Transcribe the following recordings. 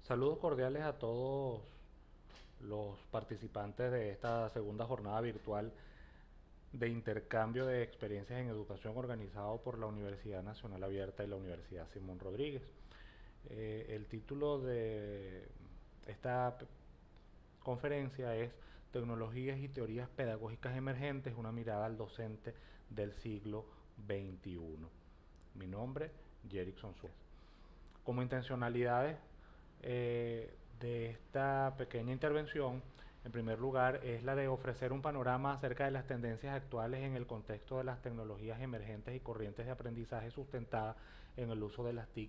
Saludos cordiales a todos los participantes de esta segunda jornada virtual de intercambio de experiencias en educación organizado por la Universidad Nacional Abierta y la Universidad Simón Rodríguez. El título de esta conferencia es Tecnologías y teorías pedagógicas emergentes, una mirada al docente del siglo XXI. Mi nombre, Jerickson Suárez. Como intencionalidades de esta pequeña intervención, en primer lugar, es la de ofrecer un panorama acerca de las tendencias actuales en el contexto de las tecnologías emergentes y corrientes de aprendizaje sustentadas en el uso de las TIC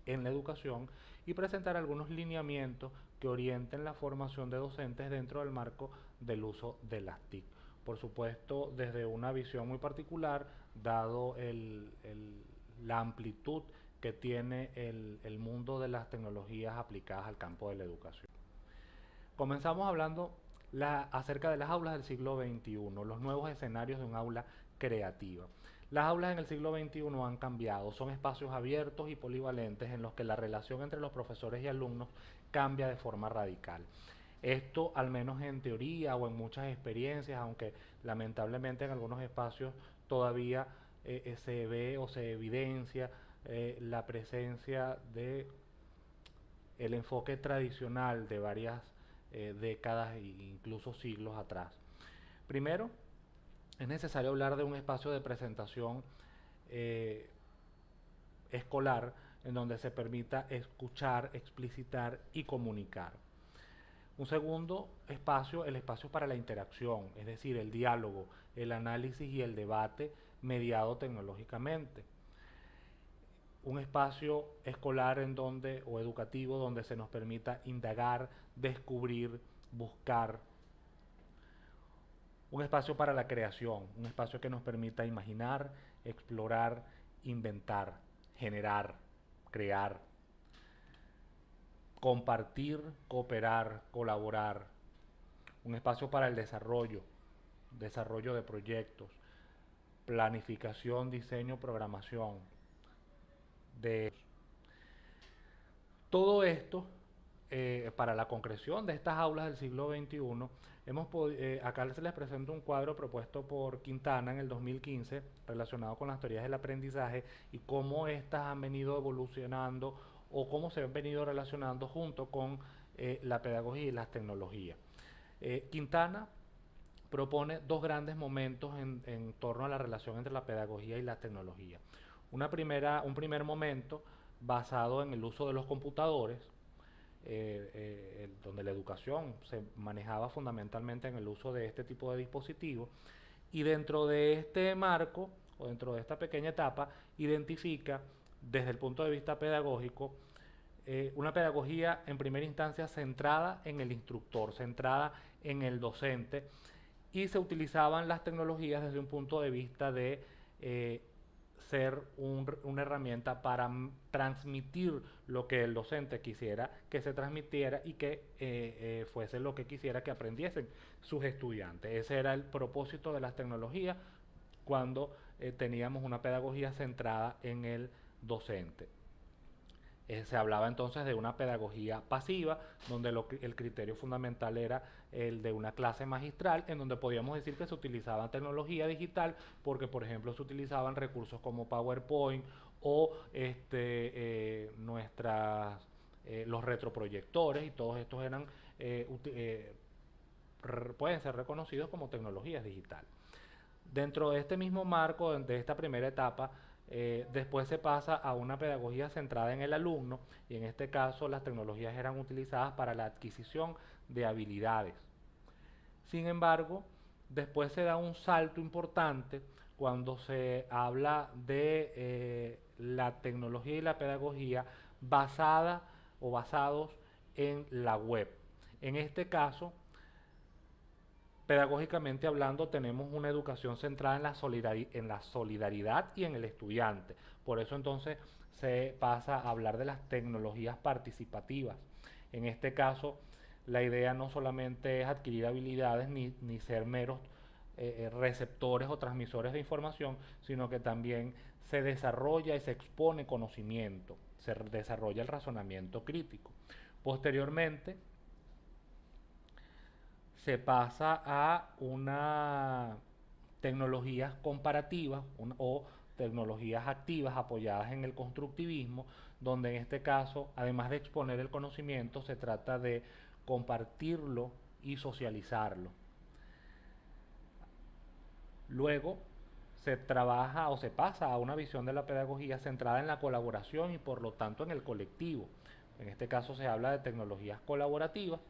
en la educación y presentar algunos lineamientos que orienten la formación de docentes dentro del marco del uso de las TIC. Por supuesto, desde una visión muy particular, dado la amplitud que tiene el mundo de las tecnologías aplicadas al campo de la educación. Comenzamos hablando acerca de las aulas del siglo XXI, los nuevos escenarios de un aula creativa. Las aulas en el siglo XXI han cambiado, son espacios abiertos y polivalentes en los que la relación entre los profesores y alumnos cambia de forma radical. Esto, al menos en teoría o en muchas experiencias, aunque lamentablemente en algunos espacios todavía se ve o se evidencia la presencia de el enfoque tradicional de varias décadas e incluso siglos atrás. Primero, es necesario hablar de un espacio de presentación eh, escolar en donde se permita escuchar, explicitar y comunicar. Un segundo espacio, el espacio para la interacción, es decir, el diálogo, el análisis y el debate mediado tecnológicamente. Un espacio escolar en donde, o educativo, donde se nos permita indagar, descubrir, buscar. Un espacio para la creación, un espacio que nos permita imaginar, explorar, inventar, generar, crear, compartir, cooperar, colaborar. Un espacio para el desarrollo, desarrollo de proyectos, planificación, diseño, programación. De todo esto, para la concreción de estas aulas del siglo XXI, acá se les presento un cuadro propuesto por Quintana en el 2015 relacionado con las teorías del aprendizaje y cómo éstas han venido evolucionando o cómo se han venido relacionando junto con la pedagogía y las tecnologías. Quintana propone dos grandes momentos en torno a la relación entre la pedagogía y la tecnología. Un primer momento basado en el uso de los computadores, donde la educación se manejaba fundamentalmente en el uso de este tipo de dispositivos, y dentro de este marco, o dentro de esta pequeña etapa, identifica desde el punto de vista pedagógico una pedagogía en primera instancia centrada en el instructor, centrada en el docente, y se utilizaban las tecnologías desde un punto de vista de ser una herramienta para transmitir lo que el docente quisiera que se transmitiera y que fuese lo que quisiera que aprendiesen sus estudiantes. Ese era el propósito de las tecnologías cuando teníamos una pedagogía centrada en el docente. Se hablaba entonces de una pedagogía pasiva, donde el criterio fundamental era el de una clase magistral, en donde podíamos decir que se utilizaba tecnología digital, porque por ejemplo se utilizaban recursos como PowerPoint o los retroproyectores, y todos estos eran pueden ser reconocidos como tecnologías digitales. Dentro de este mismo marco, de esta primera etapa, después se pasa a una pedagogía centrada en el alumno, y en este caso las tecnologías eran utilizadas para la adquisición de habilidades. Sin embargo, después se da un salto importante cuando se habla de la tecnología y la pedagogía basada o basados en la web. En este caso, pedagógicamente hablando, tenemos una educación centrada en la solidaridad y en el estudiante. Por eso entonces se pasa a hablar de las tecnologías participativas. En este caso, la idea no solamente es adquirir habilidades ni ser meros receptores o transmisores de información, sino que también se desarrolla y se expone conocimiento, se desarrolla el razonamiento crítico. Posteriormente, se pasa a una tecnologías comparativas o tecnologías activas apoyadas en el constructivismo, donde en este caso, además de exponer el conocimiento, se trata de compartirlo y socializarlo. Luego se trabaja o se pasa a una visión de la pedagogía centrada en la colaboración y por lo tanto en el colectivo. En este caso se habla de tecnologías colaborativas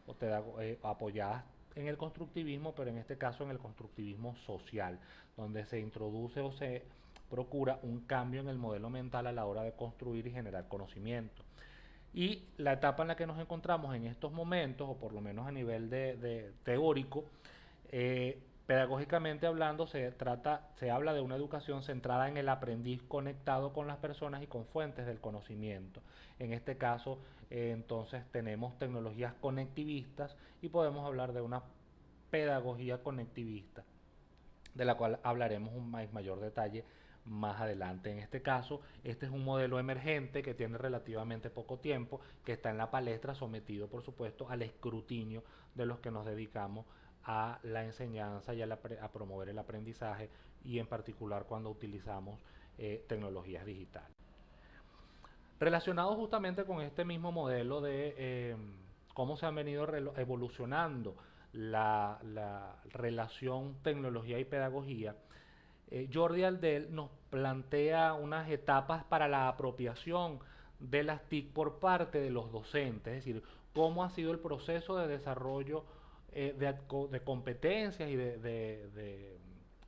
o apoyadas en el constructivismo, pero en este caso en el constructivismo social, donde se introduce o se procura un cambio en el modelo mental a la hora de construir y generar conocimiento. Y la etapa en la que nos encontramos en estos momentos, o por lo menos a nivel de teórico, pedagógicamente hablando, se habla de una educación centrada en el aprendiz conectado con las personas y con fuentes del conocimiento. En este caso, entonces tenemos tecnologías conectivistas y podemos hablar de una pedagogía conectivista, de la cual hablaremos en mayor detalle más adelante. En este caso, este es un modelo emergente que tiene relativamente poco tiempo, que está en la palestra, sometido por supuesto al escrutinio de los que nos dedicamos a la enseñanza y a promover el aprendizaje, y en particular cuando utilizamos tecnologías digitales. Relacionado justamente con este mismo modelo de cómo se han venido evolucionando la relación tecnología y pedagogía, Jordi Aldel nos plantea unas etapas para la apropiación de las TIC por parte de los docentes, es decir, cómo ha sido el proceso de desarrollo de competencias y de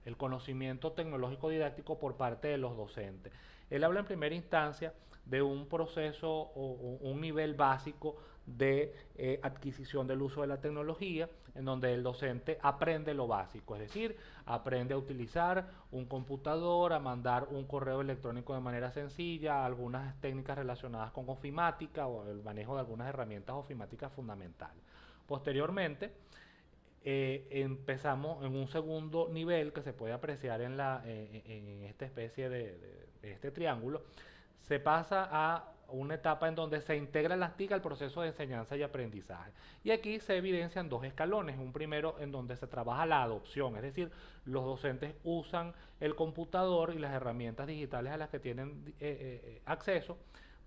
el conocimiento tecnológico didáctico por parte de los docentes. Él habla en primera instancia de un proceso o un nivel básico de adquisición del uso de la tecnología, en donde el docente aprende lo básico, es decir, aprende a utilizar un computador, a mandar un correo electrónico de manera sencilla, algunas técnicas relacionadas con ofimática o el manejo de algunas herramientas ofimáticas fundamentales. Posteriormente, empezamos en un segundo nivel que se puede apreciar en esta especie de este triángulo. Se pasa a una etapa en donde se integra las TIC al proceso de enseñanza y aprendizaje. Y aquí se evidencian dos escalones. Un primero en donde se trabaja la adopción, es decir, los docentes usan el computador y las herramientas digitales a las que tienen acceso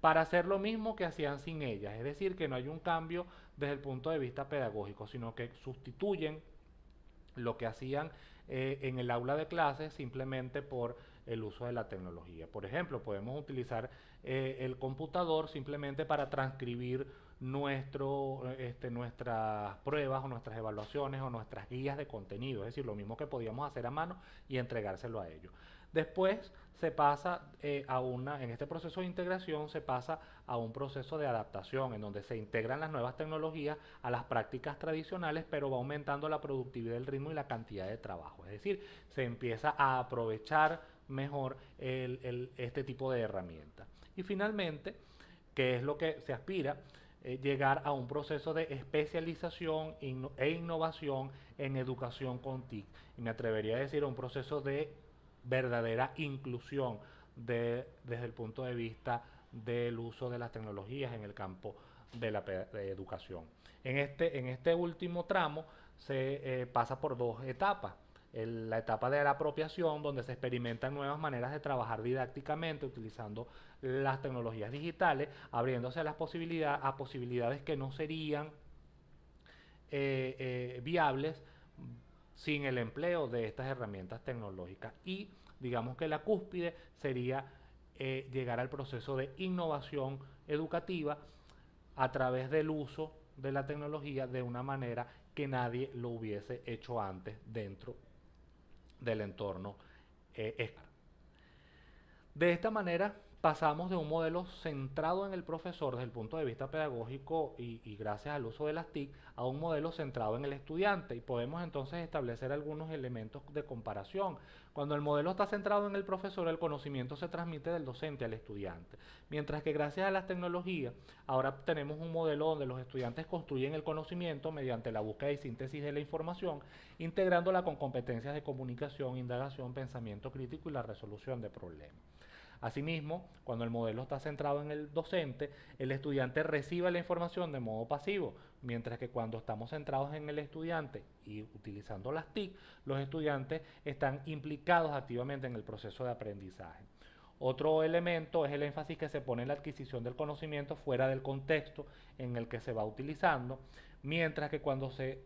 para hacer lo mismo que hacían sin ellas. Es decir, que no hay un cambio desde el punto de vista pedagógico, sino que sustituyen lo que hacían en el aula de clases simplemente por el uso de la tecnología. Por ejemplo, podemos utilizar el computador simplemente para transcribir nuestras pruebas o nuestras evaluaciones o nuestras guías de contenido, es decir, lo mismo que podíamos hacer a mano y entregárselo a ellos. Después se pasa en este proceso de integración se pasa a un proceso de adaptación en donde se integran las nuevas tecnologías a las prácticas tradicionales, pero va aumentando la productividad, el ritmo y la cantidad de trabajo. Es decir, se empieza a aprovechar mejor este tipo de herramientas. Y finalmente, que es lo que se aspira, llegar a un proceso de especialización e innovación en educación con TIC. Y me atrevería a decir un proceso de verdadera inclusión desde el punto de vista del uso de las tecnologías en el campo de la educación. En este último tramo se pasa por dos etapas. La etapa de la apropiación, donde se experimentan nuevas maneras de trabajar didácticamente utilizando las tecnologías digitales, abriéndose a posibilidades que no serían viables sin el empleo de estas herramientas tecnológicas. Y digamos que la cúspide sería llegar al proceso de innovación educativa a través del uso de la tecnología de una manera que nadie lo hubiese hecho antes dentro del entorno escolar. De esta manera pasamos de un modelo centrado en el profesor desde el punto de vista pedagógico y gracias al uso de las TIC a un modelo centrado en el estudiante, y podemos entonces establecer algunos elementos de comparación. Cuando el modelo está centrado en el profesor, el conocimiento se transmite del docente al estudiante, mientras que gracias a las tecnologías ahora tenemos un modelo donde los estudiantes construyen el conocimiento mediante la búsqueda y síntesis de la información, integrándola con competencias de comunicación, indagación, pensamiento crítico y la resolución de problemas. Asimismo, cuando el modelo está centrado en el docente, el estudiante recibe la información de modo pasivo, mientras que cuando estamos centrados en el estudiante y utilizando las TIC, los estudiantes están implicados activamente en el proceso de aprendizaje. Otro elemento es el énfasis que se pone en la adquisición del conocimiento fuera del contexto en el que se va utilizando, mientras que cuando se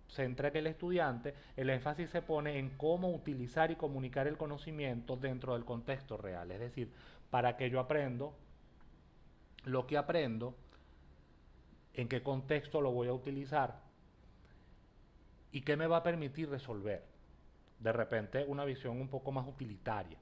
centra en el estudiante, el énfasis se pone en cómo utilizar y comunicar el conocimiento dentro del contexto real. Es decir, para que yo aprendo lo que aprendo, en qué contexto lo voy a utilizar y qué me va a permitir resolver. De repente, una visión un poco más utilitaria.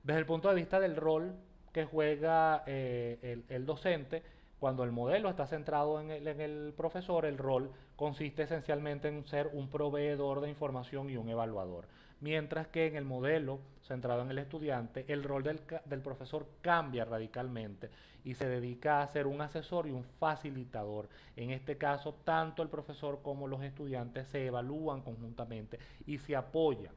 Desde el punto de vista del rol que juega el docente, cuando el modelo está centrado en el profesor, el rol consiste esencialmente en ser un proveedor de información y un evaluador. Mientras que en el modelo centrado en el estudiante, el rol del profesor cambia radicalmente y se dedica a ser un asesor y un facilitador. En este caso, tanto el profesor como los estudiantes se evalúan conjuntamente y se apoyan.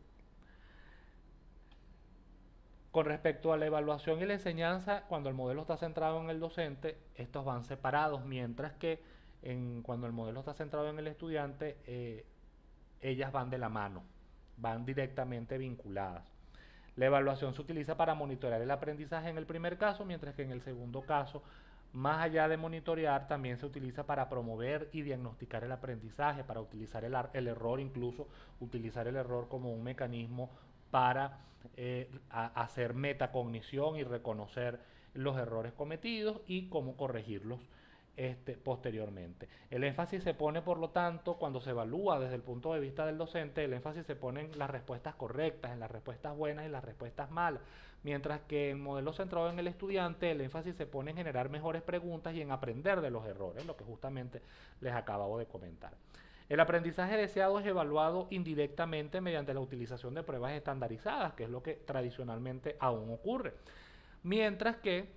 Con respecto a la evaluación y la enseñanza, cuando el modelo está centrado en el docente, estos van separados, mientras que cuando el modelo está centrado en el estudiante, ellas van de la mano, van directamente vinculadas. La evaluación se utiliza para monitorear el aprendizaje en el primer caso, mientras que en el segundo caso, más allá de monitorear, también se utiliza para promover y diagnosticar el aprendizaje, para utilizar el error, incluso utilizar el error como un mecanismo para hacer metacognición y reconocer los errores cometidos y cómo corregirlos posteriormente. El énfasis se pone, por lo tanto, cuando se evalúa desde el punto de vista del docente, el énfasis se pone en las respuestas correctas, en las respuestas buenas y las respuestas malas, mientras que en modelo centrado en el estudiante, el énfasis se pone en generar mejores preguntas y en aprender de los errores, lo que justamente les acabo de comentar. El aprendizaje deseado es evaluado indirectamente mediante la utilización de pruebas estandarizadas, que es lo que tradicionalmente aún ocurre. Mientras que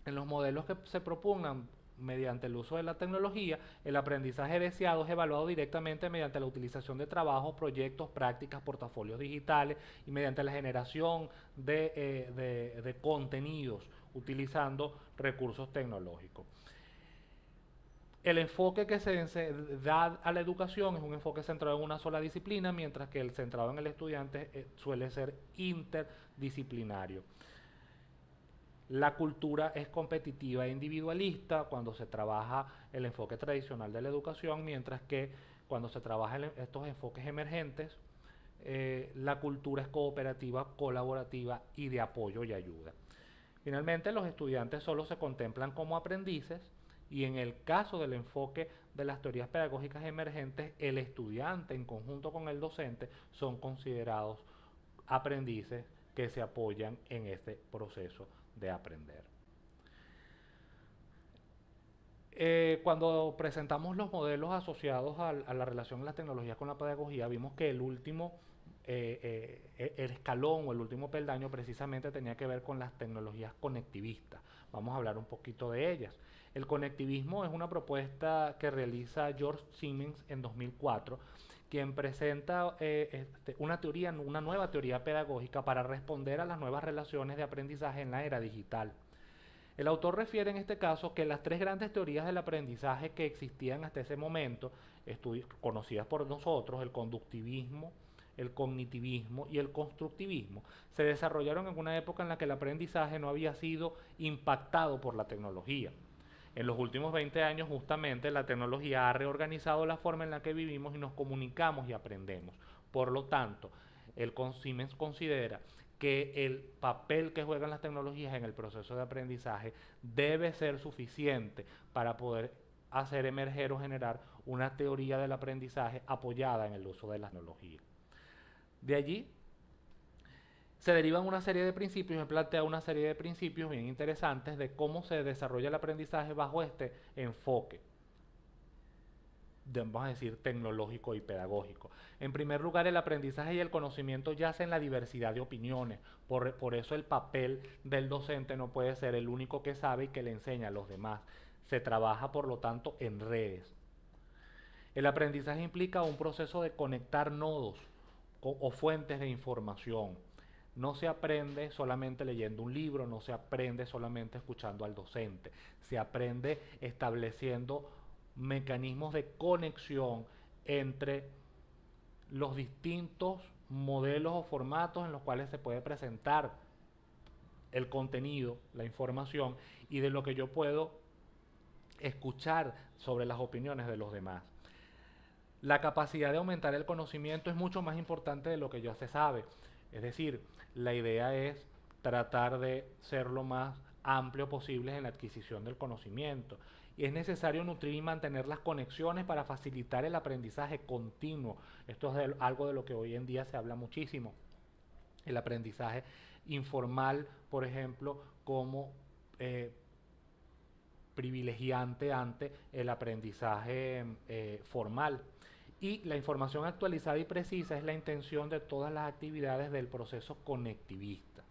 en los modelos que se propongan mediante el uso de la tecnología, el aprendizaje deseado es evaluado directamente mediante la utilización de trabajos, proyectos, prácticas, portafolios digitales y mediante la generación de contenidos utilizando recursos tecnológicos. El enfoque que se da a la educación es un enfoque centrado en una sola disciplina, mientras que el centrado en el estudiante suele ser interdisciplinario. La cultura es competitiva e individualista cuando se trabaja el enfoque tradicional de la educación, mientras que cuando se trabaja estos enfoques emergentes, la cultura es cooperativa, colaborativa y de apoyo y ayuda. Finalmente, los estudiantes solo se contemplan como aprendices y en el caso del enfoque de las teorías pedagógicas emergentes, el estudiante en conjunto con el docente son considerados aprendices que se apoyan en este proceso de aprender. Cuando presentamos los modelos asociados a la relación de las tecnologías con la pedagogía, vimos que el escalón o el último peldaño precisamente tenía que ver con las tecnologías conectivistas. Vamos a hablar un poquito de ellas. El conectivismo es una propuesta que realiza George Siemens en 2004, quien presenta una nueva teoría pedagógica para responder a las nuevas relaciones de aprendizaje en la era digital. El autor refiere en este caso que las tres grandes teorías del aprendizaje que existían hasta ese momento, conocidas por nosotros, el conductivismo, el cognitivismo y el constructivismo, se desarrollaron en una época en la que el aprendizaje no había sido impactado por la tecnología. En los últimos 20 años, justamente, la tecnología ha reorganizado la forma en la que vivimos y nos comunicamos y aprendemos. Por lo tanto, Siemens considera que el papel que juegan las tecnologías en el proceso de aprendizaje debe ser suficiente para poder hacer emerger o generar una teoría del aprendizaje apoyada en el uso de la tecnología. De allí se derivan una serie de principios, me plantea una serie de principios bien interesantes de cómo se desarrolla el aprendizaje bajo este enfoque, vamos a decir, tecnológico y pedagógico. En primer lugar, el aprendizaje y el conocimiento yacen en la diversidad de opiniones, por eso el papel del docente no puede ser el único que sabe y que le enseña a los demás. Se trabaja, por lo tanto, en redes. El aprendizaje implica un proceso de conectar nodos o fuentes de información. No se aprende solamente leyendo un libro, no se aprende solamente escuchando al docente, se aprende estableciendo mecanismos de conexión entre los distintos modelos o formatos en los cuales se puede presentar el contenido, la información y de lo que yo puedo escuchar sobre las opiniones de los demás. La capacidad de aumentar el conocimiento es mucho más importante de lo que ya se sabe. Es decir, la idea es tratar de ser lo más amplio posible en la adquisición del conocimiento. Y es necesario nutrir y mantener las conexiones para facilitar el aprendizaje continuo. Esto es algo de lo que hoy en día se habla muchísimo. El aprendizaje informal, por ejemplo, como privilegiante ante el aprendizaje formal. Y la información actualizada y precisa es la intención de todas las actividades del proceso conectivista.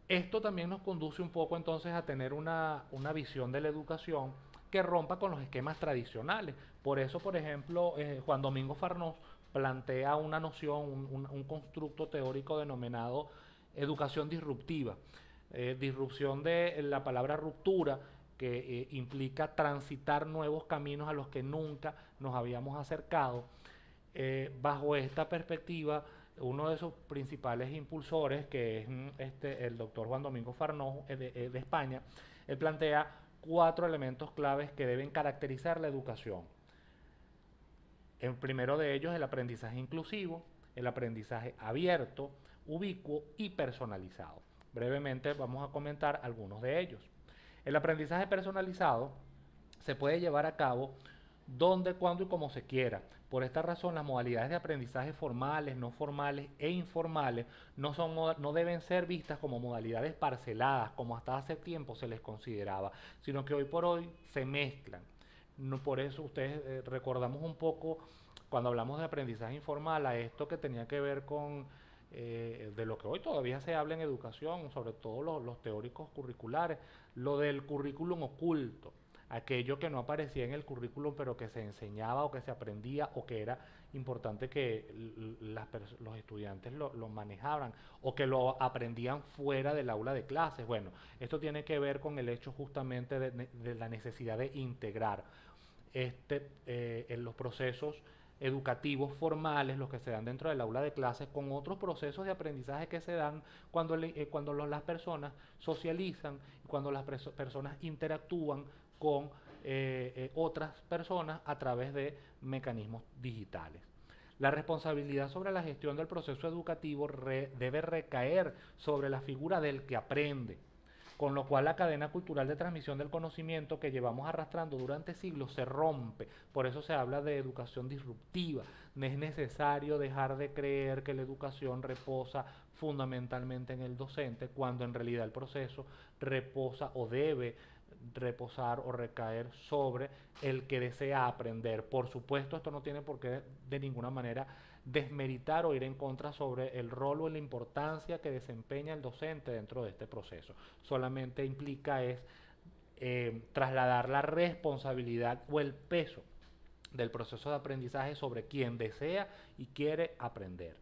Esto también nos conduce un poco entonces a tener una visión de la educación que rompa con los esquemas tradicionales. Por eso, por ejemplo, Juan Domingo Farnós plantea una noción, un constructo teórico denominado educación disruptiva. Disrupción de la palabra ruptura, que implica transitar nuevos caminos a los que nunca nos habíamos acercado. Bajo esta perspectiva, uno de sus principales impulsores, que es el doctor Juan Domingo Farnós de España, él plantea 4 elementos claves que deben caracterizar la educación. El primero de ellos es el aprendizaje inclusivo, el aprendizaje abierto, ubicuo y personalizado. Brevemente vamos a comentar algunos de ellos. El aprendizaje personalizado se puede llevar a cabo donde, cuando y como se quiera. Por esta razón, las modalidades de aprendizaje formales, no formales e informales no deben ser vistas como modalidades parceladas, como hasta hace tiempo se les consideraba, sino que hoy por hoy se mezclan. No, por eso ustedes recordamos un poco cuando hablamos de aprendizaje informal a esto que tenía que ver con de lo que hoy todavía se habla en educación, sobre todo los teóricos curriculares, lo del currículum oculto, aquello que no aparecía en el currículum pero que se enseñaba o que se aprendía o que era importante que los estudiantes lo manejaran o que lo aprendían fuera del aula de clases. Bueno, esto tiene que ver con el hecho justamente de la necesidad de integrar en los procesos educativos formales, los que se dan dentro del aula de clases, con otros procesos de aprendizaje que se dan cuando las personas socializan, cuando las personas interactúan con otras personas a través de mecanismos digitales. La responsabilidad sobre la gestión del proceso educativo debe recaer sobre la figura del que aprende, con lo cual la cadena cultural de transmisión del conocimiento que llevamos arrastrando durante siglos se rompe. Por eso se habla de educación disruptiva. No es necesario dejar de creer que la educación reposa fundamentalmente en el docente, cuando en realidad el proceso reposa o debe reposar o recaer sobre el que desea aprender. Por supuesto, esto no tiene por qué de ninguna manera desmeritar o ir en contra sobre el rol o la importancia que desempeña el docente dentro de este proceso. Solamente implica es trasladar la responsabilidad o el peso del proceso de aprendizaje sobre quien desea y quiere aprender.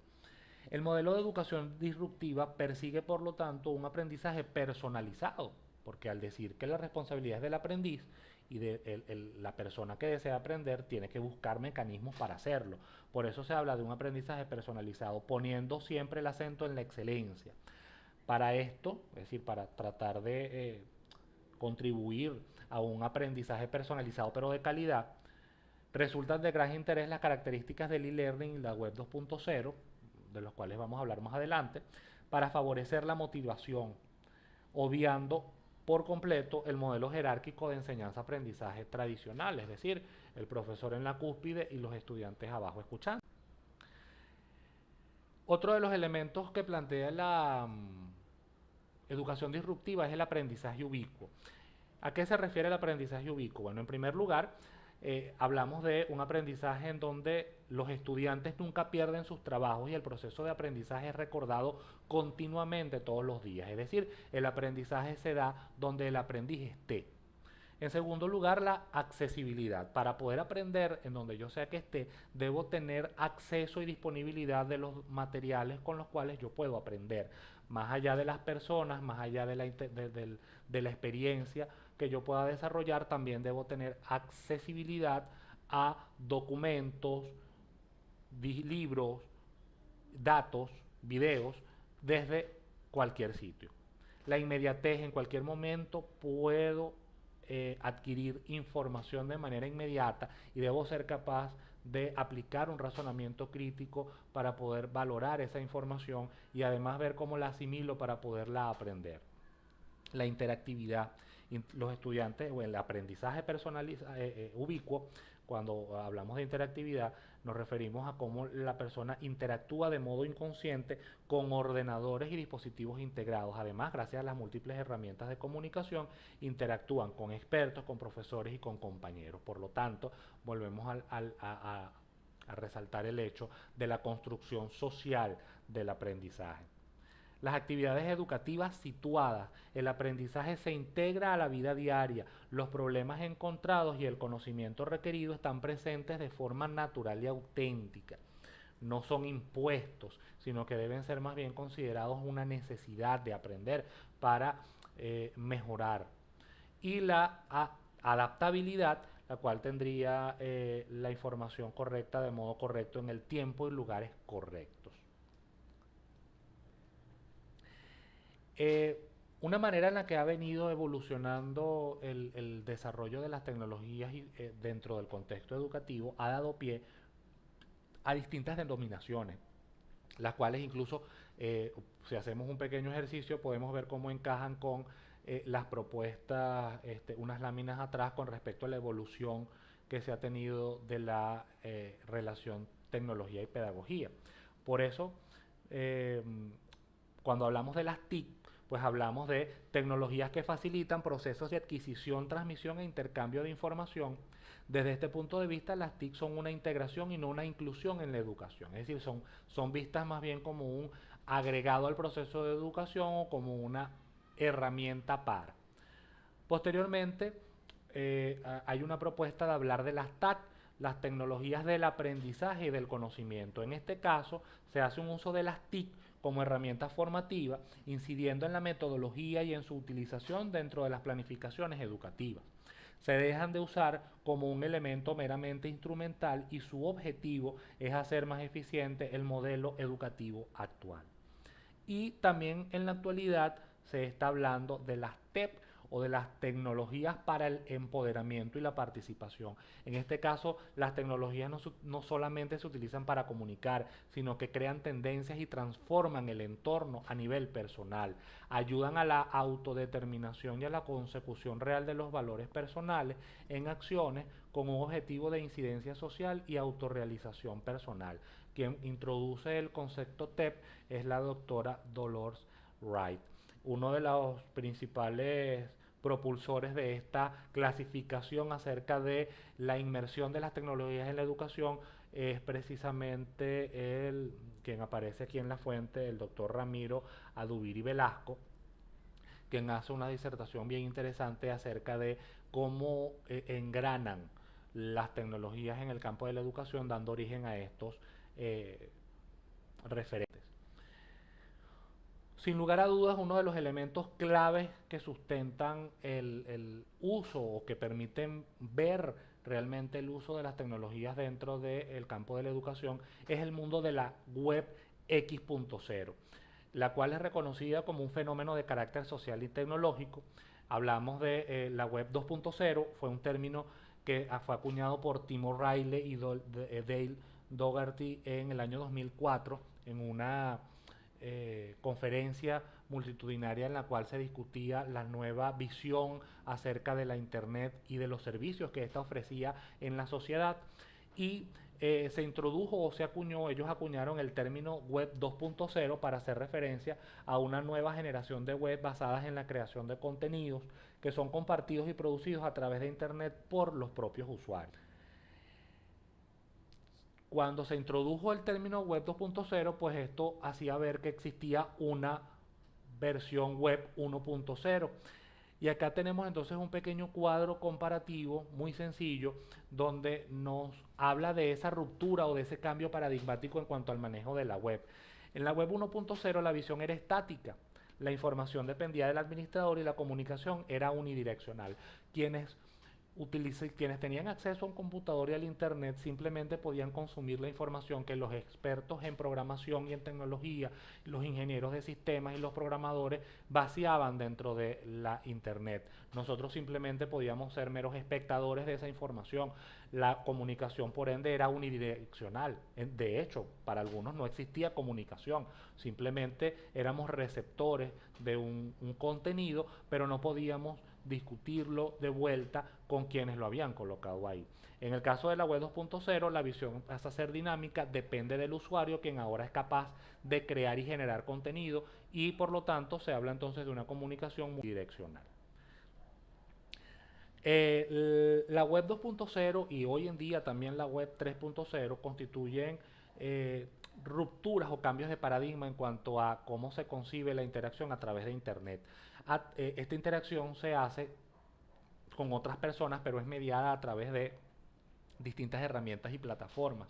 El modelo de educación disruptiva persigue, por lo tanto, un aprendizaje personalizado, porque al decir que la responsabilidad es del aprendiz y de la persona que desea aprender, tiene que buscar mecanismos para hacerlo. Por eso se habla de un aprendizaje personalizado, poniendo siempre el acento en la excelencia. Para esto, es decir, para tratar de contribuir a un aprendizaje personalizado pero de calidad, resultan de gran interés las características del e-learning y la web 2.0, de los cuales vamos a hablar más adelante, para favorecer la motivación, obviando por completo el modelo jerárquico de enseñanza-aprendizaje tradicional, es decir, el profesor en la cúspide y los estudiantes abajo escuchando. Otro de los elementos que plantea la educación disruptiva es el aprendizaje ubicuo. ¿A qué se refiere el aprendizaje ubicuo? Bueno, en primer lugar, hablamos de un aprendizaje en donde los estudiantes nunca pierden sus trabajos y el proceso de aprendizaje es recordado continuamente todos los días. Es decir, el aprendizaje se da donde el aprendiz esté. En segundo lugar, la accesibilidad. Para poder aprender en donde yo sea que esté, debo tener acceso y disponibilidad de los materiales con los cuales yo puedo aprender. Más allá de las personas, más allá de de la experiencia que yo pueda desarrollar, también debo tener accesibilidad a documentos, libros, datos, videos, desde cualquier sitio. La inmediatez, en cualquier momento puedo adquirir información de manera inmediata y debo ser capaz de aplicar un razonamiento crítico para poder valorar esa información y además ver cómo la asimilo para poderla aprender. La interactividad, los estudiantes o el aprendizaje personalizado, ubicuo, cuando hablamos de interactividad, nos referimos a cómo la persona interactúa de modo inconsciente con ordenadores y dispositivos integrados. Además, gracias a las múltiples herramientas de comunicación, interactúan con expertos, con profesores y con compañeros. Por lo tanto, volvemos a resaltar el hecho de la construcción social del aprendizaje. Las actividades educativas situadas, el aprendizaje se integra a la vida diaria, los problemas encontrados y el conocimiento requerido están presentes de forma natural y auténtica. No son impuestos, sino que deben ser más bien considerados una necesidad de aprender para mejorar. Y la adaptabilidad, la cual tendría la información correcta de modo correcto en el tiempo y lugares correctos. Eh, una manera en la que ha venido evolucionando el desarrollo de las tecnologías dentro del contexto educativo ha dado pie a distintas denominaciones, las cuales incluso, si hacemos un pequeño ejercicio, podemos ver cómo encajan con las propuestas, unas láminas atrás con respecto a la evolución que se ha tenido de la relación tecnología y pedagogía. Por eso, eh, cuando hablamos de las TIC, pues hablamos de tecnologías que facilitan procesos de adquisición, transmisión e intercambio de información. Desde este punto de vista, las TIC son una integración y no una inclusión en la educación. Es decir, son vistas más bien como un agregado al proceso de educación o como una herramienta para. Posteriormente, hay una propuesta de hablar de las TAC, las tecnologías del aprendizaje y del conocimiento. En este caso, se hace un uso de las TIC como herramienta formativa, incidiendo en la metodología y en su utilización dentro de las planificaciones educativas. Se dejan de usar como un elemento meramente instrumental y su objetivo es hacer más eficiente el modelo educativo actual. Y también en la actualidad se está hablando de las TEP o de las tecnologías para el empoderamiento y la participación. En este caso, las tecnologías no solamente se utilizan para comunicar, sino que crean tendencias y transforman el entorno a nivel personal, ayudan a la autodeterminación y a la consecución real de los valores personales en acciones con un objetivo de incidencia social y autorrealización personal. Quien introduce el concepto TEP es la doctora Dolores Wright. Uno de los principales propulsores de esta clasificación acerca de la inmersión de las tecnologías en la educación es precisamente quien aparece aquí en la fuente, el doctor Ramiro Adubiri Velasco, quien hace una disertación bien interesante acerca de cómo engranan las tecnologías en el campo de la educación, dando origen a estos referentes. Sin lugar a dudas, uno de los elementos claves que sustentan el uso o que permiten ver realmente el uso de las tecnologías dentro del campo de la educación es el mundo de la web X.0, la cual es reconocida como un fenómeno de carácter social y tecnológico. Hablamos de la web 2.0, fue un término que fue acuñado por Tim O'Reilly y Dale Dougherty en el año 2004 en una conferencia multitudinaria en la cual se discutía la nueva visión acerca de la Internet y de los servicios que ésta ofrecía en la sociedad. Y se introdujo o se acuñó, ellos acuñaron el término web 2.0 para hacer referencia a una nueva generación de web basadas en la creación de contenidos que son compartidos y producidos a través de Internet por los propios usuarios. Cuando se introdujo el término web 2.0, pues esto hacía ver que existía una versión web 1.0. Y acá tenemos entonces un pequeño cuadro comparativo muy sencillo donde nos habla de esa ruptura o de ese cambio paradigmático en cuanto al manejo de la web. En la web 1.0 la visión era estática, la información dependía del administrador y la comunicación era unidireccional. Quienes quienes tenían acceso a un computador y al internet simplemente podían consumir la información que los expertos en programación y en tecnología, los ingenieros de sistemas y los programadores vaciaban dentro de la internet. Nosotros simplemente podíamos ser meros espectadores de esa información. La comunicación, por ende, era unidireccional. De hecho, para algunos no existía comunicación, simplemente éramos receptores de un contenido, pero no podíamos discutirlo de vuelta con quienes lo habían colocado ahí. En el caso de la web 2.0, la visión pasa a ser dinámica, depende del usuario, quien ahora es capaz de crear y generar contenido y por lo tanto se habla entonces de una comunicación multidireccional. La web 2.0 y hoy en día también la web 3.0 constituyen rupturas o cambios de paradigma en cuanto a cómo se concibe la interacción a través de Internet. Esta interacción se hace con otras personas, pero es mediada a través de distintas herramientas y plataformas.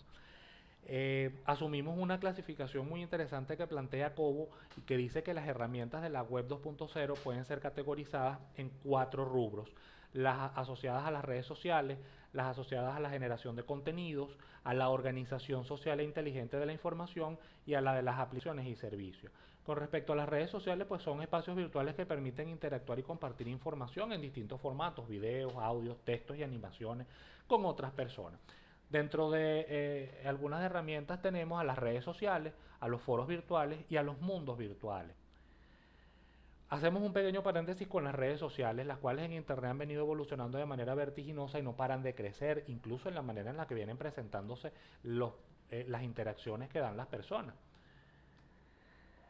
Asumimos una clasificación muy interesante que plantea Cobo y que dice que las herramientas de la web 2.0 pueden ser categorizadas en 4 rubros: las asociadas a las redes sociales, las asociadas a la generación de contenidos, a la organización social e inteligente de la información y a la de las aplicaciones y servicios. Con respecto a las redes sociales, pues son espacios virtuales que permiten interactuar y compartir información en distintos formatos: videos, audios, textos y animaciones con otras personas. Dentro de algunas herramientas tenemos a las redes sociales, a los foros virtuales y a los mundos virtuales. Hacemos un pequeño paréntesis con las redes sociales, las cuales en Internet han venido evolucionando de manera vertiginosa y no paran de crecer, incluso en la manera en la que vienen presentándose las interacciones que dan las personas.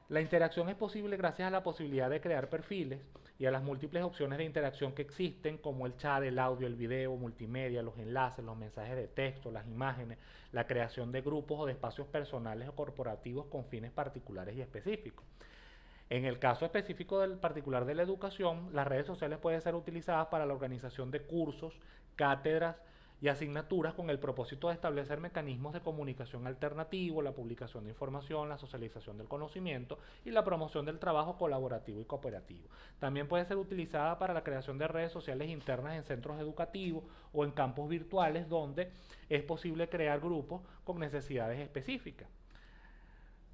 La interacción es posible gracias a la posibilidad de crear perfiles y a las múltiples opciones de interacción que existen, como el chat, el audio, el video, multimedia, los enlaces, los mensajes de texto, las imágenes, la creación de grupos o de espacios personales o corporativos con fines particulares y específicos. En el caso específico del particular de la educación, las redes sociales pueden ser utilizadas para la organización de cursos, cátedras y asignaturas con el propósito de establecer mecanismos de comunicación alternativo, la publicación de información, la socialización del conocimiento y la promoción del trabajo colaborativo y cooperativo. También puede ser utilizada para la creación de redes sociales internas en centros educativos o en campus virtuales donde es posible crear grupos con necesidades específicas.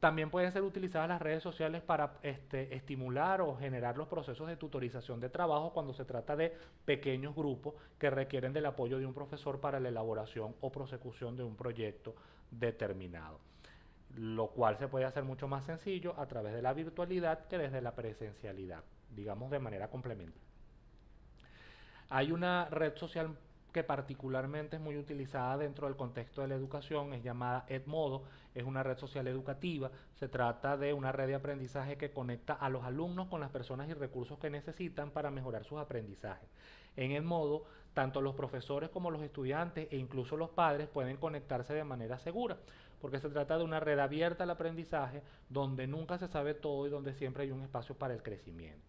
También pueden ser utilizadas las redes sociales para estimular o generar los procesos de tutorización de trabajo cuando se trata de pequeños grupos que requieren del apoyo de un profesor para la elaboración o prosecución de un proyecto determinado, lo cual se puede hacer mucho más sencillo a través de la virtualidad que desde la presencialidad, digamos de manera complementaria. Hay una red social que particularmente es muy utilizada dentro del contexto de la educación, es llamada Edmodo, es una red social educativa. Se trata de una red de aprendizaje que conecta a los alumnos con las personas y recursos que necesitan para mejorar sus aprendizajes. En Edmodo, tanto los profesores como los estudiantes e incluso los padres pueden conectarse de manera segura, porque se trata de una red abierta al aprendizaje donde nunca se sabe todo y donde siempre hay un espacio para el crecimiento.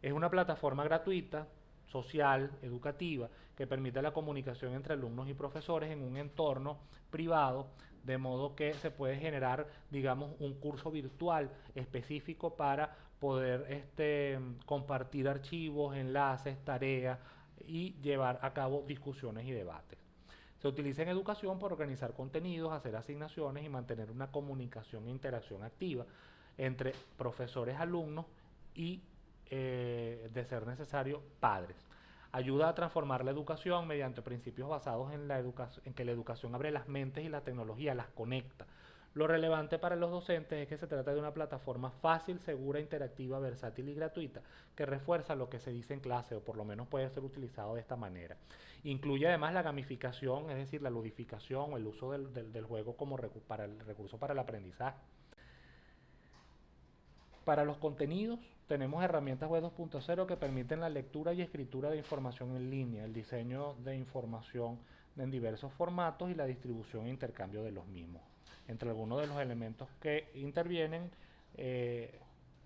Es una plataforma gratuita, social, educativa, que permite la comunicación entre alumnos y profesores en un entorno privado, de modo que se puede generar, digamos, un curso virtual específico para poder compartir archivos, enlaces, tareas y llevar a cabo discusiones y debates. Se utiliza en educación para organizar contenidos, hacer asignaciones y mantener una comunicación e interacción activa entre profesores, alumnos y, de ser necesario, padres. Ayuda a transformar la educación mediante principios basados en que la educación abre las mentes y la tecnología las conecta. Lo relevante para los docentes es que se trata de una plataforma fácil, segura, interactiva, versátil y gratuita que refuerza lo que se dice en clase, o por lo menos puede ser utilizado de esta manera. Incluye además la gamificación, es decir, la ludificación o el uso del juego como para el recurso para el aprendizaje. Para los contenidos, tenemos herramientas web 2.0 que permiten la lectura y escritura de información en línea, el diseño de información en diversos formatos y la distribución e intercambio de los mismos. Entre algunos de los elementos que intervienen,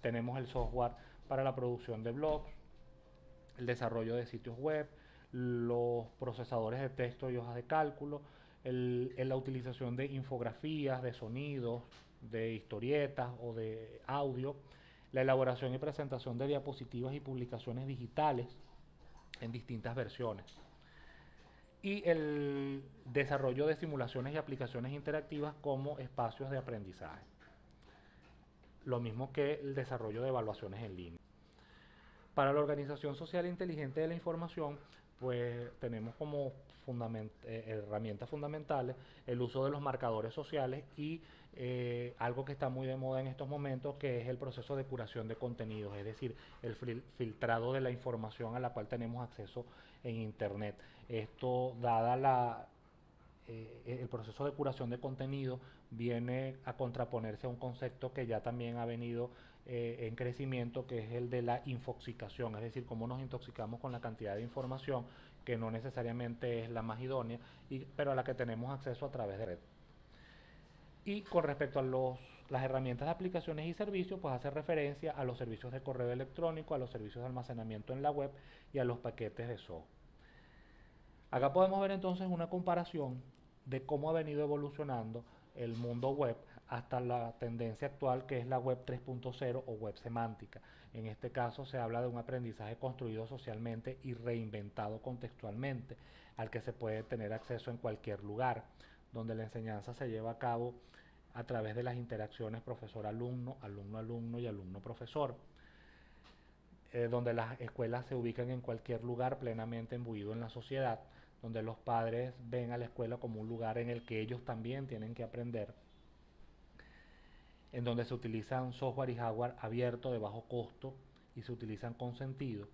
tenemos el software para la producción de blogs, el desarrollo de sitios web, los procesadores de texto y hojas de cálculo, la utilización de infografías, de sonidos, de historietas o de audio, la elaboración y presentación de diapositivas y publicaciones digitales en distintas versiones, y el desarrollo de simulaciones y aplicaciones interactivas como espacios de aprendizaje, lo mismo que el desarrollo de evaluaciones en línea. Para la organización social inteligente de la información, pues tenemos como herramientas fundamentales el uso de los marcadores sociales y algo que está muy de moda en estos momentos, que es el proceso de curación de contenidos, es decir, el filtrado de la información a la cual tenemos acceso en Internet. Esto, dada el proceso de curación de contenido, viene a contraponerse a un concepto que ya también ha venido en crecimiento, que es el de la infoxicación, es decir, cómo nos intoxicamos con la cantidad de información que no necesariamente es la más idónea, pero a la que tenemos acceso a través de red. Y con respecto a las herramientas de aplicaciones y servicios, pues hace referencia a los servicios de correo electrónico, a los servicios de almacenamiento en la web y a los paquetes de software. Acá podemos ver entonces una comparación de cómo ha venido evolucionando el mundo web hasta la tendencia actual, que es la web 3.0 o web semántica. En este caso se habla de un aprendizaje construido socialmente y reinventado contextualmente, al que se puede tener acceso en cualquier lugar, donde la enseñanza se lleva a cabo a través de las interacciones profesor-alumno, alumno-alumno y alumno-profesor, donde las escuelas se ubican en cualquier lugar plenamente imbuido en la sociedad, donde los padres ven a la escuela como un lugar en el que ellos también tienen que aprender, en donde se utilizan software y hardware abierto de bajo costo y se utilizan con sentido,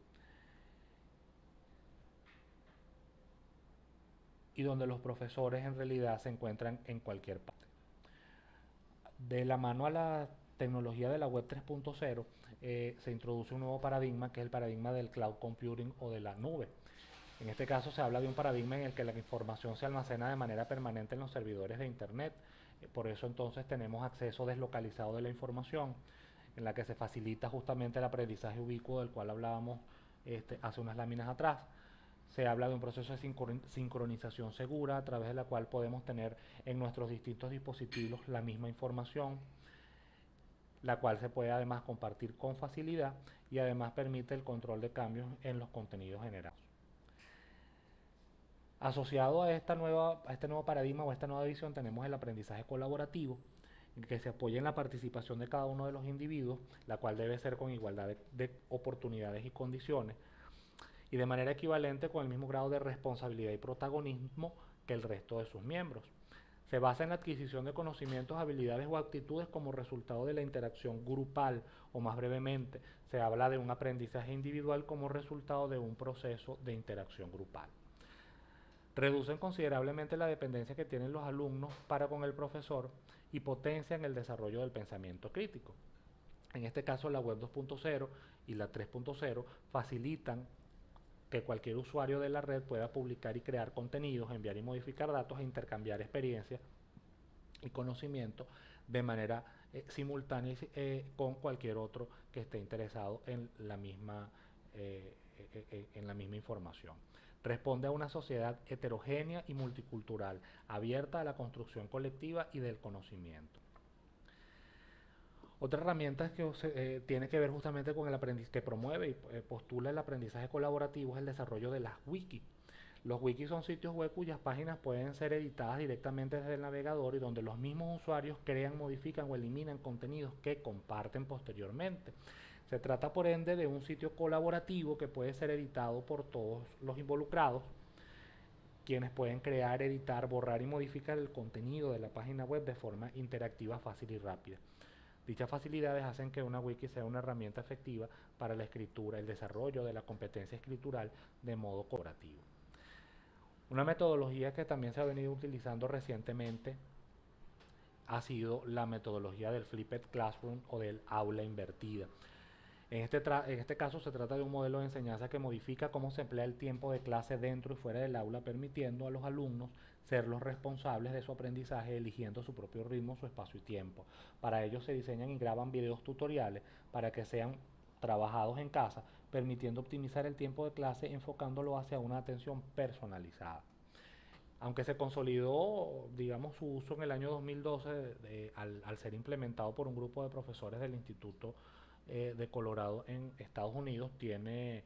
y donde los profesores en realidad se encuentran en cualquier parte. De la mano a la tecnología de la web 3.0 se introduce un nuevo paradigma, que es el paradigma del cloud computing o de la nube. En este caso se habla de un paradigma en el que la información se almacena de manera permanente en los servidores de Internet. Por eso entonces tenemos acceso deslocalizado de la información, en la que se facilita justamente el aprendizaje ubicuo del cual hablábamos hace unas láminas atrás. Se habla de un proceso de sincronización segura, a través de la cual podemos tener en nuestros distintos dispositivos la misma información, la cual se puede además compartir con facilidad y además permite el control de cambios en los contenidos generados. Asociado a este nuevo paradigma o a esta nueva visión, tenemos el aprendizaje colaborativo, que se apoya en la participación de cada uno de los individuos, la cual debe ser con igualdad de oportunidades y condiciones, y de manera equivalente con el mismo grado de responsabilidad y protagonismo que el resto de sus miembros. Se basa en la adquisición de conocimientos, habilidades o actitudes como resultado de la interacción grupal, o más brevemente, se habla de un aprendizaje individual como resultado de un proceso de interacción grupal. Reducen considerablemente la dependencia que tienen los alumnos para con el profesor y potencian el desarrollo del pensamiento crítico. En este caso, la web 2.0 y la 3.0 facilitan que cualquier usuario de la red pueda publicar y crear contenidos, enviar y modificar datos e intercambiar experiencias y conocimiento de manera simultánea con cualquier otro que esté interesado en la misma información. Responde a una sociedad heterogénea y multicultural, abierta a la construcción colectiva y del conocimiento. Otra herramienta que tiene que ver justamente con el aprendizaje, que promueve y postula el aprendizaje colaborativo, es el desarrollo de las wikis. Los wikis son sitios web cuyas páginas pueden ser editadas directamente desde el navegador y donde los mismos usuarios crean, modifican o eliminan contenidos que comparten posteriormente. Se trata por ende de un sitio colaborativo que puede ser editado por todos los involucrados, quienes pueden crear, editar, borrar y modificar el contenido de la página web de forma interactiva, fácil y rápida. Dichas facilidades hacen que una wiki sea una herramienta efectiva para la escritura, el desarrollo de la competencia escritural de modo colaborativo. Una metodología que también se ha venido utilizando recientemente ha sido la metodología del Flipped Classroom o del aula invertida. En este caso se trata de un modelo de enseñanza que modifica cómo se emplea el tiempo de clase dentro y fuera del aula, permitiendo a los alumnos ser los responsables de su aprendizaje, eligiendo su propio ritmo, su espacio y tiempo. Para ello se diseñan y graban videos tutoriales para que sean trabajados en casa, permitiendo optimizar el tiempo de clase enfocándolo hacia una atención personalizada. Aunque se consolidó, digamos, su uso en el año 2012 al ser implementado por un grupo de profesores del Instituto de Colorado en Estados Unidos, tiene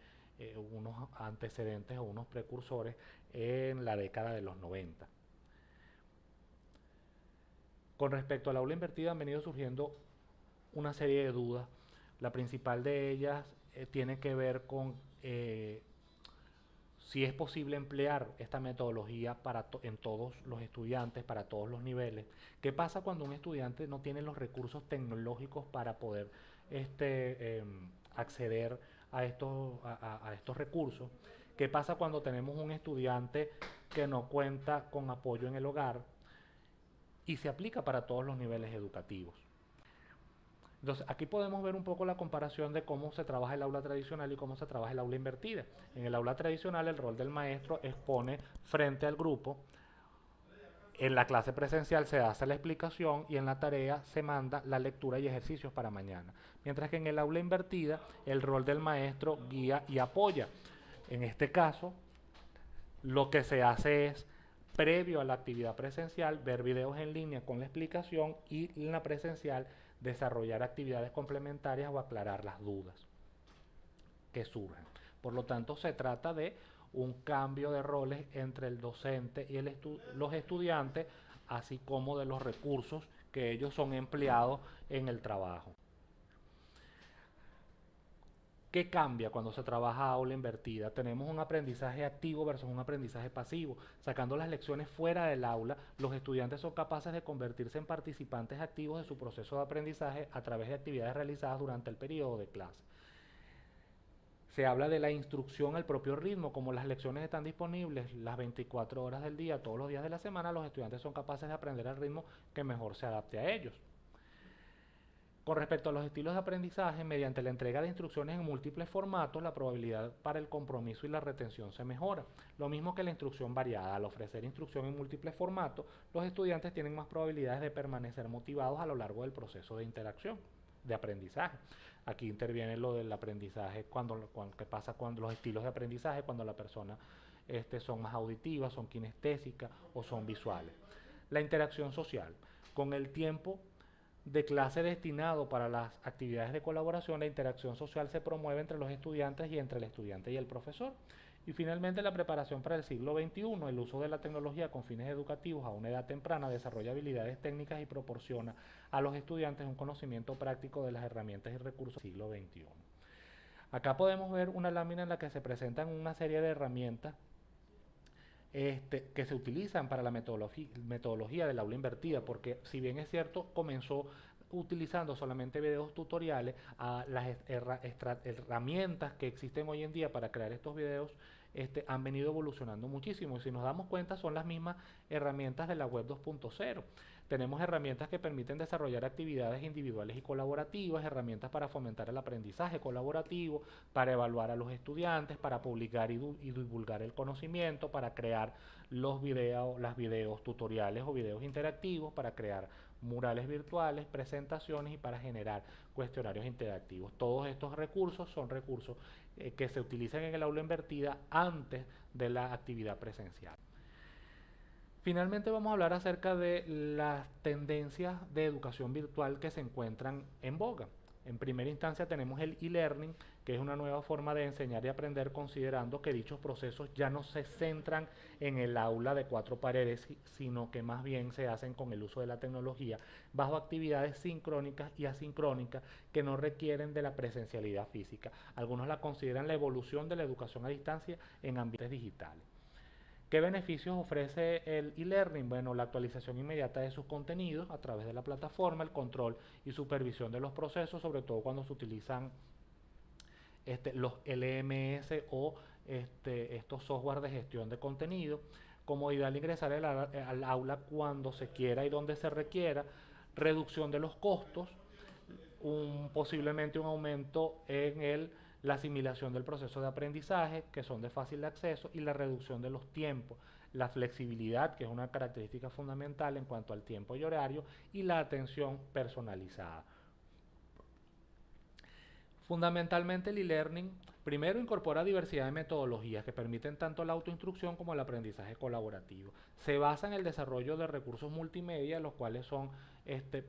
unos antecedentes o unos precursores en la década de los 90. Con respecto al aula invertida han venido surgiendo una serie de dudas. La principal de ellas tiene que ver con si es posible emplear esta metodología en todos los estudiantes, para todos los niveles. ¿Qué pasa cuando un estudiante no tiene los recursos tecnológicos para poder acceder a estos recursos? ¿Qué pasa cuando tenemos un estudiante que no cuenta con apoyo en el hogar? Y se aplica para todos los niveles educativos. Entonces, aquí podemos ver un poco la comparación de cómo se trabaja el aula tradicional y cómo se trabaja el aula invertida. En el aula tradicional, el rol del maestro expone frente al grupo. En la clase presencial se hace la explicación y en la tarea se manda la lectura y ejercicios para mañana. Mientras que en el aula invertida, el rol del maestro guía y apoya. En este caso, lo que se hace es, previo a la actividad presencial, ver videos en línea con la explicación, y en la presencial desarrollar actividades complementarias o aclarar las dudas que surjan. Por lo tanto, se trata de un cambio de roles entre el docente y los estudiantes, así como de los recursos que ellos son empleados en el trabajo. ¿Qué cambia cuando se trabaja aula invertida? Tenemos un aprendizaje activo versus un aprendizaje pasivo. Sacando las lecciones fuera del aula, los estudiantes son capaces de convertirse en participantes activos de su proceso de aprendizaje a través de actividades realizadas durante el periodo de clase. Se habla de la instrucción al propio ritmo. Como las lecciones están disponibles las 24 horas del día, todos los días de la semana, los estudiantes son capaces de aprender al ritmo que mejor se adapte a ellos. Con respecto a los estilos de aprendizaje, mediante la entrega de instrucciones en múltiples formatos, la probabilidad para el compromiso y la retención se mejora. Lo mismo que la instrucción variada. Al ofrecer instrucción en múltiples formatos, los estudiantes tienen más probabilidades de permanecer motivados a lo largo del proceso de interacción, de aprendizaje. Aquí interviene lo del aprendizaje, qué pasa cuando los estilos de aprendizaje, cuando la persona son más auditivas, son kinestésicas o son visuales. La interacción social. Con el tiempo de clase destinado para las actividades de colaboración, la interacción social se promueve entre los estudiantes y entre el estudiante y el profesor. Y finalmente, la preparación para el siglo XXI. El uso de la tecnología con fines educativos a una edad temprana desarrolla habilidades técnicas y proporciona a los estudiantes un conocimiento práctico de las herramientas y recursos del siglo XXI. Acá podemos ver una lámina en la que se presentan una serie de herramientas que se utilizan para la metodología del aula invertida, porque si bien es cierto, comenzó utilizando solamente videos tutoriales, las herramientas que existen hoy en día para crear estos videos han venido evolucionando muchísimo, y si nos damos cuenta son las mismas herramientas de la web 2.0. Tenemos herramientas que permiten desarrollar actividades individuales y colaborativas, herramientas para fomentar el aprendizaje colaborativo, para evaluar a los estudiantes, para publicar y divulgar el conocimiento, para crear las videos tutoriales o videos interactivos, para crear murales virtuales, presentaciones y para generar cuestionarios interactivos. Todos estos recursos son recursos que se utilizan en el aula invertida antes de la actividad presencial. Finalmente vamos a hablar acerca de las tendencias de educación virtual que se encuentran en boga. En primera instancia tenemos el e-learning, que es una nueva forma de enseñar y aprender, considerando que dichos procesos ya no se centran en el aula de cuatro paredes, sino que más bien se hacen con el uso de la tecnología, bajo actividades sincrónicas y asincrónicas que no requieren de la presencialidad física. Algunos la consideran la evolución de la educación a distancia en ambientes digitales. ¿Qué beneficios ofrece el e-learning? Bueno, la actualización inmediata de sus contenidos a través de la plataforma, el control y supervisión de los procesos, sobre todo cuando se utilizan los LMS o estos software de gestión de contenido, comodidad al ingresar al aula cuando se quiera y donde se requiera, reducción de los costos, posiblemente un aumento en la asimilación del proceso de aprendizaje, que son de fácil acceso, y la reducción de los tiempos, la flexibilidad, que es una característica fundamental en cuanto al tiempo y horario, y la atención personalizada. Fundamentalmente el e-learning primero incorpora diversidad de metodologías que permiten tanto la autoinstrucción como el aprendizaje colaborativo. Se basa en el desarrollo de recursos multimedia, los cuales son,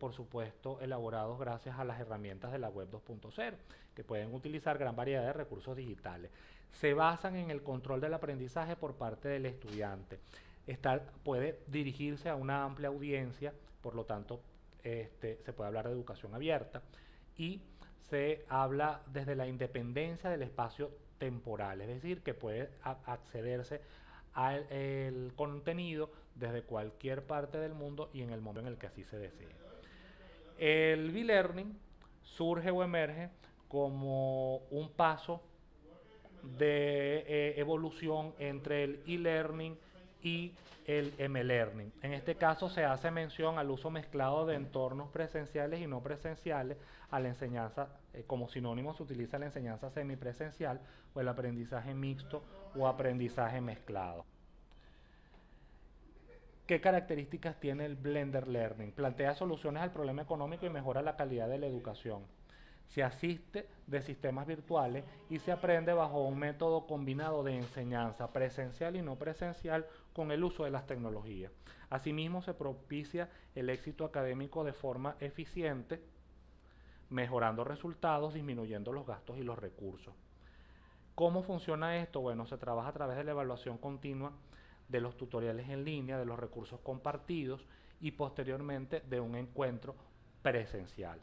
por supuesto, elaborados gracias a las herramientas de la web 2.0, que pueden utilizar gran variedad de recursos digitales. Se basan en el control del aprendizaje por parte del estudiante. Puede dirigirse a una amplia audiencia, por lo tanto, se puede hablar de educación abierta y se habla desde la independencia del espacio temporal, es decir, que puede accederse al contenido desde cualquier parte del mundo y en el momento en el que así se desee. El e-learning surge o emerge como un paso de evolución entre el e-learning y el m-learning. En este caso se hace mención al uso mezclado de entornos presenciales y no presenciales a la enseñanza, como sinónimo se utiliza la enseñanza semipresencial o el aprendizaje mixto o aprendizaje mezclado. ¿Qué características tiene el Blended Learning? Plantea soluciones al problema económico y mejora la calidad de la educación. Se asiste de sistemas virtuales y se aprende bajo un método combinado de enseñanza presencial y no presencial con el uso de las tecnologías. Asimismo, se propicia el éxito académico de forma eficiente, mejorando resultados, disminuyendo los gastos y los recursos. ¿Cómo funciona esto? Bueno, se trabaja a través de la evaluación continua de los tutoriales en línea, de los recursos compartidos y posteriormente de un encuentro presencial.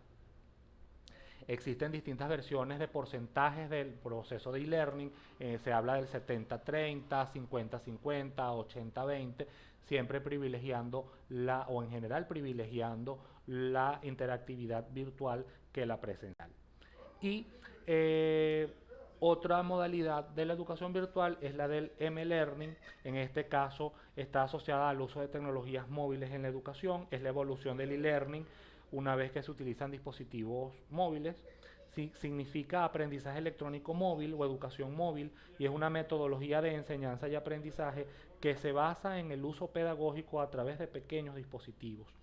Existen distintas versiones de porcentajes del proceso de e-learning, se habla del 70-30, 50-50, 80-20, siempre privilegiando o en general privilegiando la interactividad virtual que la presencial. Y otra modalidad de la educación virtual es la del m-learning. En este caso está asociada al uso de tecnologías móviles en la educación, es la evolución del e-learning una vez que se utilizan dispositivos móviles. Significa aprendizaje electrónico móvil o educación móvil y es una metodología de enseñanza y aprendizaje que se basa en el uso pedagógico a través de pequeños dispositivos,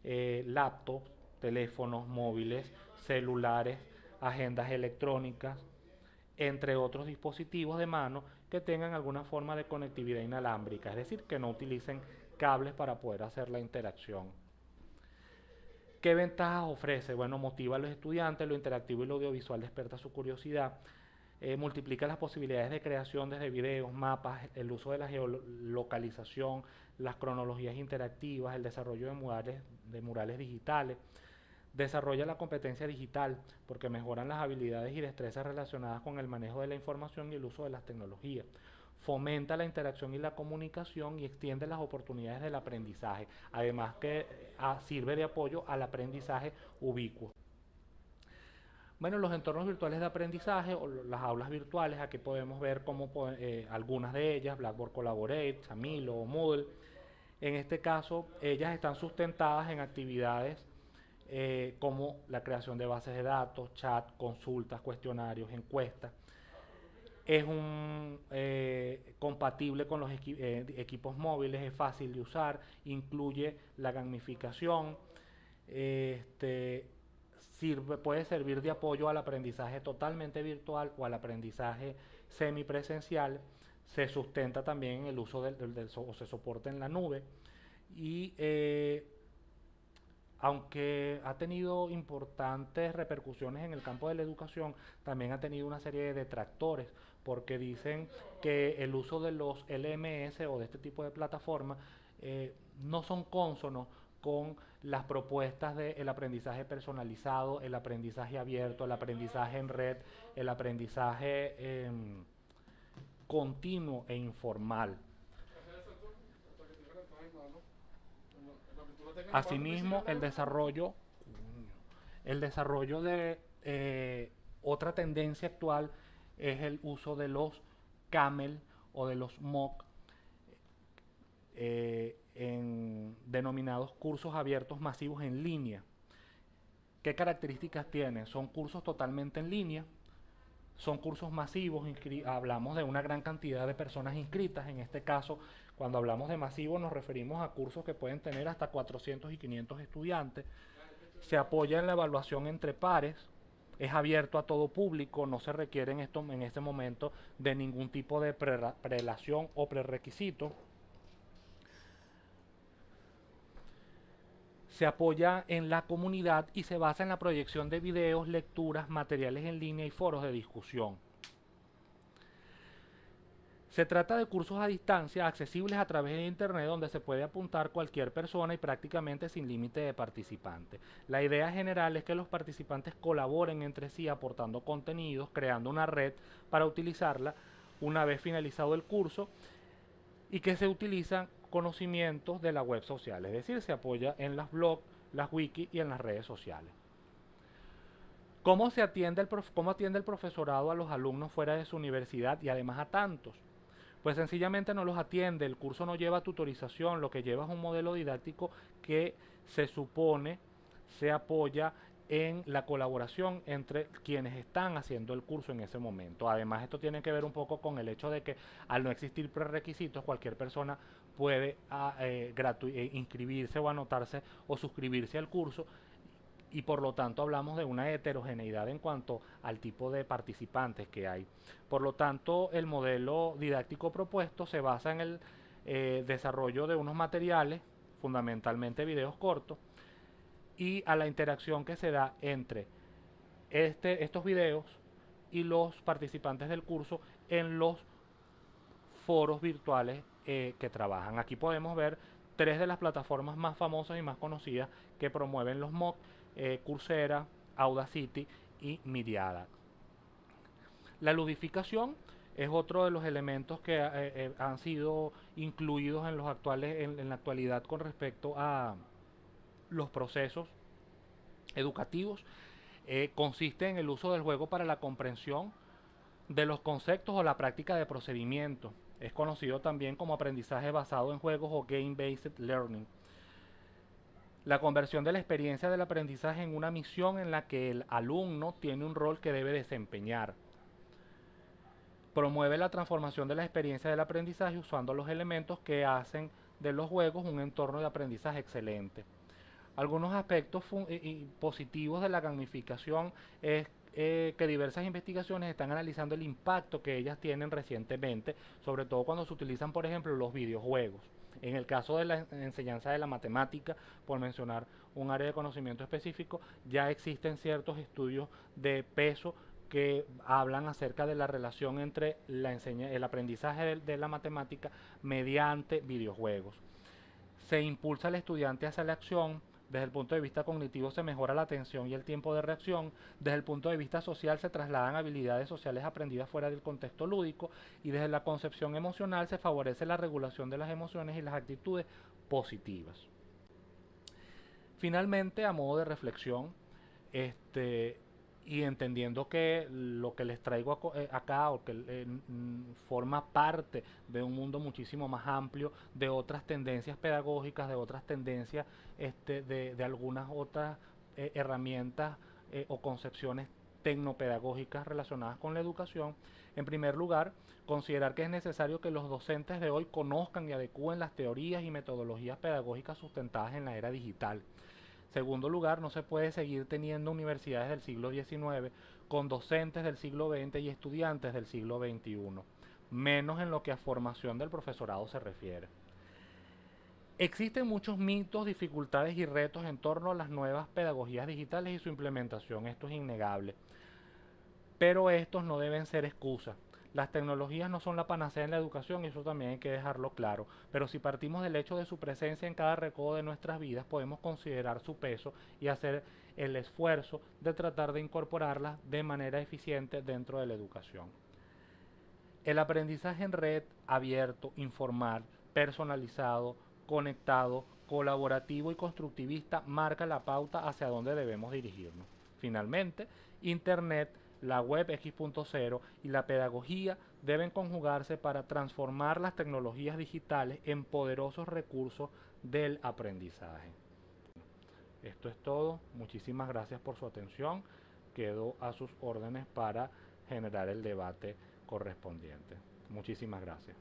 laptops, teléfonos móviles, celulares, agendas electrónicas, entre otros dispositivos de mano que tengan alguna forma de conectividad inalámbrica, es decir, que no utilicen cables para poder hacer la interacción. ¿Qué ventajas ofrece? Bueno, motiva a los estudiantes, lo interactivo y lo audiovisual despierta su curiosidad, multiplica las posibilidades de creación desde videos, mapas, el uso de la geolocalización, las cronologías interactivas, el desarrollo de murales digitales, desarrolla la competencia digital porque mejoran las habilidades y destrezas relacionadas con el manejo de la información y el uso de las tecnologías. Fomenta la interacción y la comunicación y extiende las oportunidades del aprendizaje, además que sirve de apoyo al aprendizaje ubicuo. Bueno, los entornos virtuales de aprendizaje o las aulas virtuales, aquí podemos ver cómo algunas de ellas, Blackboard Collaborate, Samilo o Moodle. En este caso, ellas están sustentadas en actividades como la creación de bases de datos, chat, consultas, cuestionarios, encuestas. Es compatible con los equipos móviles, es fácil de usar, incluye la gamificación, puede servir de apoyo al aprendizaje totalmente virtual o al aprendizaje semipresencial, se sustenta también en el uso o se soporta en la nube y aunque ha tenido importantes repercusiones en el campo de la educación, también ha tenido una serie de detractores, porque dicen que el uso de los LMS o de este tipo de plataformas no son cónsonos con las propuestas del aprendizaje personalizado, el aprendizaje abierto, el aprendizaje en red, el aprendizaje continuo e informal. Asimismo, el desarrollo de otra tendencia actual es el uso de los CAMEL o de los MOOC, denominados cursos abiertos masivos en línea. ¿Qué características tienen? Son cursos totalmente en línea, son cursos masivos, hablamos de una gran cantidad de personas inscritas. En este caso, cuando hablamos de masivo nos referimos a cursos que pueden tener hasta 400 y 500 estudiantes. Se apoya en la evaluación entre pares, es abierto a todo público, no se requiere en este momento de ningún tipo de prelación o prerequisito. Se apoya en la comunidad y se basa en la proyección de videos, lecturas, materiales en línea y foros de discusión. Se trata de cursos a distancia accesibles a través de Internet donde se puede apuntar cualquier persona y prácticamente sin límite de participantes. La idea general es que los participantes colaboren entre sí aportando contenidos, creando una red para utilizarla una vez finalizado el curso y que se utilizan conocimientos de la web social, es decir, se apoya en las blogs, las wikis y en las redes sociales. ¿Cómo atiende el profesorado a los alumnos fuera de su universidad y además a tantos? Pues sencillamente no los atiende, el curso no lleva tutorización, lo que lleva es un modelo didáctico que se supone se apoya en la colaboración entre quienes están haciendo el curso en ese momento. Además, esto tiene que ver un poco con el hecho de que al no existir prerequisitos, cualquier persona puede inscribirse o anotarse o suscribirse al curso y por lo tanto hablamos de una heterogeneidad en cuanto al tipo de participantes que hay. Por lo tanto, el modelo didáctico propuesto se basa en el desarrollo de unos materiales, fundamentalmente videos cortos, y a la interacción que se da entre estos videos y los participantes del curso en los foros virtuales que trabajan. Aquí podemos ver tres de las plataformas más famosas y más conocidas que promueven los MOOC: Coursera, Audacity y Myriad. La ludificación es otro de los elementos que han sido incluidos en en la actualidad con respecto a los procesos educativos. Consiste en el uso del juego para la comprensión de los conceptos o la práctica de procedimientos. Es conocido también como aprendizaje basado en juegos o game-based learning. La conversión de la experiencia del aprendizaje en una misión en la que el alumno tiene un rol que debe desempeñar. Promueve la transformación de la experiencia del aprendizaje usando los elementos que hacen de los juegos un entorno de aprendizaje excelente. Algunos aspectos positivos de la gamificación es que diversas investigaciones están analizando el impacto que ellas tienen recientemente, sobre todo cuando se utilizan, por ejemplo, los videojuegos. En el caso de la enseñanza de la matemática, por mencionar un área de conocimiento específico, ya existen ciertos estudios de peso que hablan acerca de la relación entre el aprendizaje de la matemática mediante videojuegos. Se impulsa al estudiante hacia la acción. Desde el punto de vista cognitivo se mejora la atención y el tiempo de reacción. Desde el punto de vista social se trasladan habilidades sociales aprendidas fuera del contexto lúdico. Y desde la concepción emocional se favorece la regulación de las emociones y las actitudes positivas. Finalmente, a modo de reflexión, y entendiendo que lo que les traigo acá o que forma parte de un mundo muchísimo más amplio, de otras tendencias pedagógicas, de otras tendencias, de algunas otras herramientas o concepciones tecnopedagógicas relacionadas con la educación. En primer lugar, considerar que es necesario que los docentes de hoy conozcan y adecúen las teorías y metodologías pedagógicas sustentadas en la era digital. Segundo lugar, no se puede seguir teniendo universidades del siglo XIX con docentes del siglo XX y estudiantes del siglo XXI, menos en lo que a formación del profesorado se refiere. Existen muchos mitos, dificultades y retos en torno a las nuevas pedagogías digitales y su implementación, esto es innegable. Pero estos no deben ser excusas. Las tecnologías no son la panacea en la educación y eso también hay que dejarlo claro, pero si partimos del hecho de su presencia en cada recodo de nuestras vidas, podemos considerar su peso y hacer el esfuerzo de tratar de incorporarlas de manera eficiente dentro de la educación. El aprendizaje en red, abierto, informal, personalizado, conectado, colaborativo y constructivista marca la pauta hacia dónde debemos dirigirnos. Finalmente, Internet, la web X.0 y la pedagogía deben conjugarse para transformar las tecnologías digitales en poderosos recursos del aprendizaje. Esto es todo. Muchísimas gracias por su atención. Quedo a sus órdenes para generar el debate correspondiente. Muchísimas gracias.